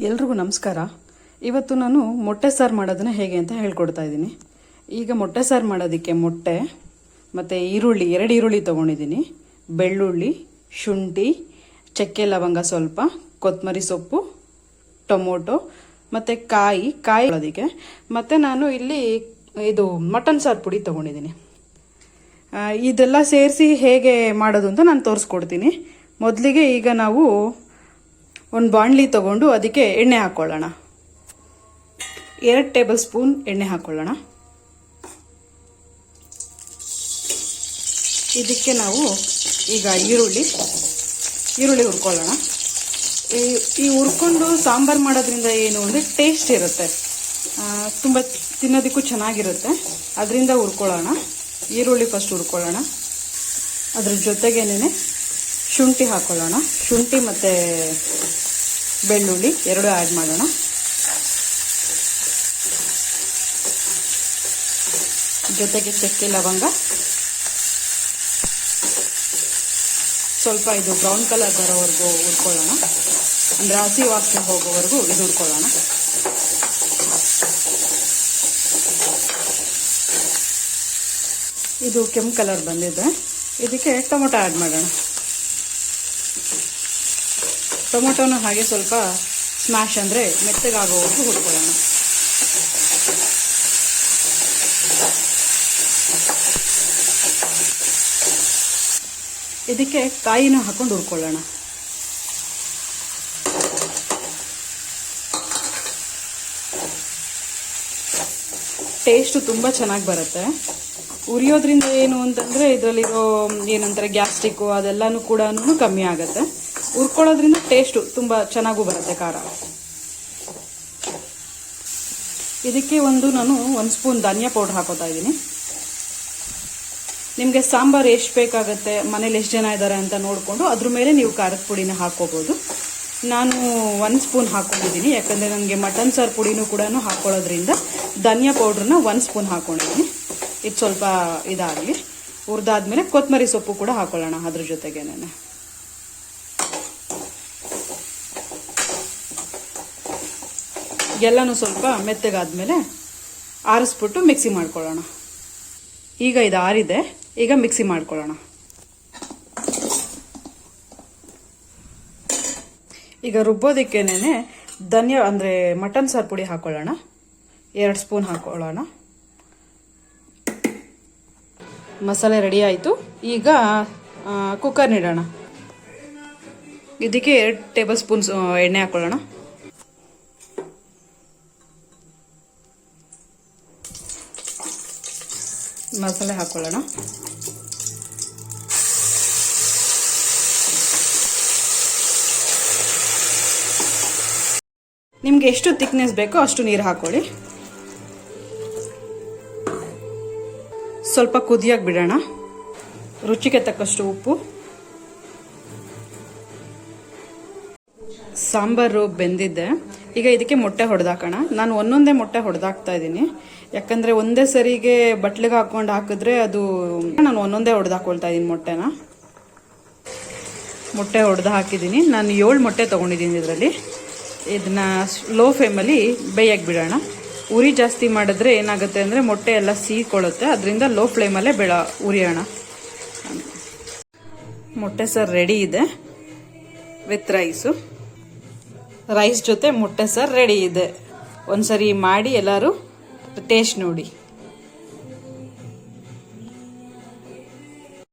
ಎಲ್ರಿಗೂ ನಮಸ್ಕಾರ. ಇವತ್ತು ನಾನು ಮೊಟ್ಟೆ ಸಾರು ಮಾಡೋದನ್ನ ಹೇಗೆ ಅಂತ ಹೇಳ್ಕೊಡ್ತಾ ಇದ್ದೀನಿ. ಈಗ ಮೊಟ್ಟೆ ಸಾರು ಮಾಡೋದಕ್ಕೆ ಮೊಟ್ಟೆ ಮತ್ತು ಈರುಳ್ಳಿ 2 ಈರುಳ್ಳಿ ತೊಗೊಂಡಿದ್ದೀನಿ, ಬೆಳ್ಳುಳ್ಳಿ, ಶುಂಠಿ, ಚಕ್ಕೆ ಲವಂಗ ಸ್ವಲ್ಪ, ಕೊತ್ತಂಬರಿ ಸೊಪ್ಪು, ಟೊಮೊಟೊ ಮತ್ತು ಕಾಯಿ ಅದಕ್ಕೆ. ಮತ್ತು ನಾನು ಇಲ್ಲಿ ಇದು ಮಟನ್ ಸಾರು ಪುಡಿ ತೊಗೊಂಡಿದ್ದೀನಿ. ಇದೆಲ್ಲ ಸೇರಿಸಿ ಹೇಗೆ ಮಾಡೋದು ಅಂತ ನಾನು ತೋರಿಸ್ಕೊಡ್ತೀನಿ. ಮೊದಲಿಗೆ ಈಗ ನಾವು ಒಂದು ಬಾಣಲಿ ತೊಗೊಂಡು ಅದಕ್ಕೆ ಎಣ್ಣೆ ಹಾಕ್ಕೊಳ್ಳೋಣ. 2 ಟೇಬಲ್ ಸ್ಪೂನ್ ಎಣ್ಣೆ ಹಾಕ್ಕೊಳ್ಳೋಣ. ಇದಕ್ಕೆ ನಾವು ಈಗ ಈರುಳ್ಳಿ ಹುರ್ಕೊಳ್ಳೋಣ. ಈ ಹುರ್ಕೊಂಡು ಸಾಂಬಾರು ಮಾಡೋದ್ರಿಂದ ಏನು ಅಂದರೆ ಟೇಸ್ಟ್ ಇರುತ್ತೆ, ತುಂಬ ತಿನ್ನೋದಕ್ಕೂ ಚೆನ್ನಾಗಿರುತ್ತೆ. ಅದರಿಂದ ಹುರ್ಕೊಳ್ಳೋಣ. ಈರುಳ್ಳಿ ಫಸ್ಟ್ ಹುರ್ಕೊಳ್ಳೋಣ. ಅದ್ರ ಜೊತೆಗೇನೆ ಶುಂಠಿ ಹಾಕ್ಕೊಳ್ಳೋಣ. ಶುಂಠಿ ಮತ್ತು ಬೆಳ್ಳುಳ್ಳಿ 2 ಆ್ಯಡ್ ಮಾಡೋಣ. ಜೊತೆಗೆ ಚಕ್ಕೆ ಲವಂಗ ಸ್ವಲ್ಪ ಇದು ಬ್ರೌನ್ ಕಲರ್ ಬರೋವರೆಗೂ ಹುರ್ಕೊಳ್ಳೋಣ. ಅಂದರೆ ಹಸಿ ವಾಸನೆ ಹೋಗೋವರೆಗೂ ಇದು ಹುರ್ಕೊಳ್ಳೋಣ. ಇದು ಕೆಂಪು ಕಲರ್ ಬಂದಿದೆ. ಇದಕ್ಕೆ ಟೊಮೊಟೊ ಆ್ಯಡ್ ಮಾಡೋಣ. ಟೊಮೊಟೊನ ಹಾಗೆ ಸ್ವಲ್ಪ ಸ್ಮ್ಯಾಶ್ ಅಂದರೆ ಮೆತ್ತಗಾಗೋವರೆಗೂ ಹುರ್ಕೊಳ್ಳೋಣ. ಇದಕ್ಕೆ ಕಾಯಿನ ಹಾಕೊಂಡು ಹುರ್ಕೊಳ್ಳೋಣ. ಟೇಸ್ಟು ತುಂಬ ಚೆನ್ನಾಗಿ ಬರುತ್ತೆ. ಉರಿಯೋದ್ರಿಂದ ಏನು ಅಂತಂದರೆ ಇದರಲ್ಲಿರೋ ಏನಂತಾರೆ ಗ್ಯಾಸ್ಟ್ರಿಕ್ಕು ಅದೆಲ್ಲನೂ ಕೂಡ ಕಮ್ಮಿ ಆಗುತ್ತೆ. ಹುರ್ಕೊಳ್ಳೋದ್ರಿಂದ ಟೇಸ್ಟು ತುಂಬ ಚೆನ್ನಾಗೂ ಬರುತ್ತೆ ಖಾರ. ಇದಕ್ಕೆ ನಾನು 1 ಸ್ಪೂನ್ ಧನಿಯಾ ಪೌಡ್ರ್ ಹಾಕೋತಾ ಇದ್ದೀನಿ. ನಿಮಗೆ ಸಾಂಬಾರು ಎಷ್ಟು ಬೇಕಾಗುತ್ತೆ, ಮನೇಲಿ ಎಷ್ಟು ಜನ ಇದ್ದಾರೆ ಅಂತ ನೋಡಿಕೊಂಡು ಅದ್ರ ಮೇಲೆ ನೀವು ಖಾರದ ಪುಡಿನ ಹಾಕ್ಕೋಬೋದು. ನಾನು 1 ಸ್ಪೂನ್ ಹಾಕ್ಕೊಂಡಿದ್ದೀನಿ, ಯಾಕಂದರೆ ನನಗೆ ಮಟನ್ ಸಾರು ಪುಡಿನೂ ಕೂಡ ಹಾಕ್ಕೊಳ್ಳೋದ್ರಿಂದ ಧನಿಯಾ ಪೌಡ್ರನ್ನ 1 ಸ್ಪೂನ್ ಹಾಕ್ಕೊಂಡಿದ್ದೀನಿ. ಇದು ಸ್ವಲ್ಪ ಇದಾಗಲಿ. ಹುರಿದಾದ್ಮೇಲೆ ಕೊತ್ತಂಬರಿ ಸೊಪ್ಪು ಕೂಡ ಹಾಕ್ಕೊಳ್ಳೋಣ ಅದ್ರ ಜೊತೆಗೇನೆ. ಎಲ್ಲನೂ ಸ್ವಲ್ಪ ಮೆತ್ತಗಾದ್ಮೇಲೆ ಆರಿಸ್ಬಿಟ್ಟು ಮಿಕ್ಸಿ ಮಾಡ್ಕೊಳ್ಳೋಣ. ಈಗ ಇದು ಆರಿದೆ, ಈಗ ಮಿಕ್ಸಿ ಮಾಡ್ಕೊಳ್ಳೋಣ. ಈಗ ರುಬ್ಬೋದಕ್ಕೇನೆ ಧನಿಯಾ ಅಂದರೆ ಮಟನ್ ಸಾರು ಪುಡಿ ಹಾಕ್ಕೊಳ್ಳೋಣ. 2 ಸ್ಪೂನ್ ಹಾಕ್ಕೊಳ್ಳೋಣ. ಮಸಾಲೆ ರೆಡಿ ಆಯಿತು. ಈಗ ಕುಕ್ಕರ್ ಇಡೋಣ. ಇದಕ್ಕೆ 2 ಟೇಬಲ್ ಸ್ಪೂನ್ಸ್ ಎಣ್ಣೆ ಹಾಕ್ಕೊಳ್ಳೋಣ. ಮಸಾಲೆ ಹಾಕ್ಕೊಳ್ಳೋಣ. ನಿಮ್ಗೆ ಎಷ್ಟು ಥಿಕ್ನೆಸ್ ಬೇಕೋ ಅಷ್ಟು ನೀರು ಹಾಕೊಳ್ಳಿ. ಸ್ವಲ್ಪ ಕುದಿಯಾಗಿ ಬಿಡೋಣ. ರುಚಿಗೆ ತಕ್ಕಷ್ಟು ಉಪ್ಪು. ಸಾಂಬಾರು ಬೆಂದಿದ್ದೆ. ಈಗ ಇದಕ್ಕೆ ಮೊಟ್ಟೆ ಹೊಡೆದಾಕೋಣ. ನಾನು ಒಂದೊಂದೇ ಮೊಟ್ಟೆ ಹೊಡೆದಾಕ್ತಾ ಇದ್ದೀನಿ, ಯಾಕಂದರೆ ಒಂದೇ ಸರಿಗೆ ಬಟ್ಲಿಗೆ ಹಾಕ್ಕೊಂಡು ಹಾಕಿದ್ರೆ ಅದು ನಾನು ಒಂದೊಂದೇ ಹೊಡೆದಾಕೊಳ್ತಾ ಇದ್ದೀನಿ ಮೊಟ್ಟೆನ. ಮೊಟ್ಟೆ ಹೊಡೆದು ಹಾಕಿದ್ದೀನಿ. ನಾನು 7 ಮೊಟ್ಟೆ ತೊಗೊಂಡಿದ್ದೀನಿ ಇದರಲ್ಲಿ. ಇದನ್ನ ಲೋ ಫ್ಲೇಮಲ್ಲಿ ಬೇಯಕ್ಕೆ ಬಿಡೋಣ. ಉರಿ ಜಾಸ್ತಿ ಮಾಡಿದ್ರೆ ಏನಾಗುತ್ತೆ ಅಂದರೆ ಮೊಟ್ಟೆ ಎಲ್ಲ ಸೀಕೊಳ್ಳುತ್ತೆ. ಅದರಿಂದ ಲೋ ಫ್ಲೇಮಲ್ಲೇ ಉರಿಯೋಣ. ಮೊಟ್ಟೆ ಸಾರು ರೆಡಿ ಇದೆ ವಿತ್ ರೈಸ್ ಜೊತೆ ಮೊಟ್ಟೆ ಸಾರು ರೆಡಿ ಇದೆ. ಒಂದ್ಸರಿ ಮಾಡಿ ಎಲ್ಲರೂ ಟೇಸ್ಟ್ ನೋಡಿ.